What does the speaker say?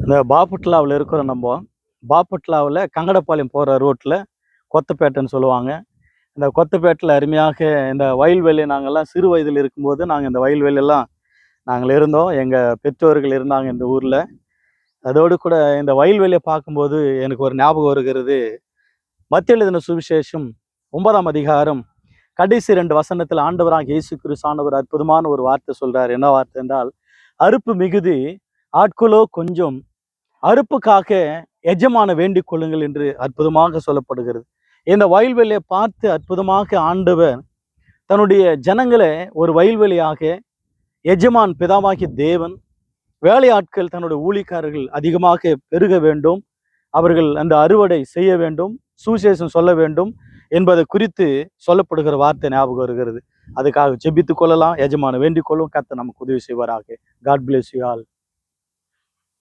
இந்த பாபுட்லாவில் இருக்கிறோம் நம்ம. பாபுட்லாவில் கங்கடப்பாளையம் போகிற ரோட்டில் கொத்தப்பேட்டைன்னு சொல்லுவாங்க. இந்த கொத்தப்பேட்டில் அருமையாக இந்த வயல்வெளி நாங்கள்லாம் சிறு வயதில் இருக்கும்போது நாங்கள் இந்த வயல்வெளியெல்லாம் நாங்கள் இருந்தோம். எங்கள் பெற்றோர்கள் இருந்தாங்க இந்த ஊரில். அதோடு கூட இந்த வயல்வெளியை பார்க்கும்போது எனக்கு ஒரு ஞாபகம் வருகிறது. மத்திய எழுதின சுவிசேஷம் 9ஆம் அதிகாரம் கடைசி 2 வசனத்தில் ஆண்டவராக இயேசு கிறிஸ்து அற்புதமான ஒரு வார்த்தை சொல்றார். என்ன வார்த்தை என்றால், அறுப்பு மிகுதி, ஆட்களோ கொஞ்சம், அறுப்புக்காக எஜமான வேண்டிக் கொள்ளுங்கள் என்று அற்புதமாக சொல்லப்படுகிறது. இந்த வயல்வெளியை பார்த்து அற்புதமாக ஆண்டவர் தன்னுடைய ஜனங்களை ஒரு வயல்வெளியாக, எஜமான் பிதாவாகிய தேவன், வேலையாட்கள் தன்னுடைய ஊழியக்காரர்கள் அதிகமாக பெருக வேண்டும், அவர்கள் அந்த அறுவடை செய்ய வேண்டும், சுவிசேஷம் சொல்ல வேண்டும் என்பதை குறித்து சொல்லப்படுகிற வார்த்தை ஞாபகம் வருகிறது. அதுக்காக ஜெபித்துக் கொள்ளலாம். எஜமான வேண்டிக் கொள்ளும். கர்த்தர் நமக்கு உதவி செய்வாராக. God bless you all.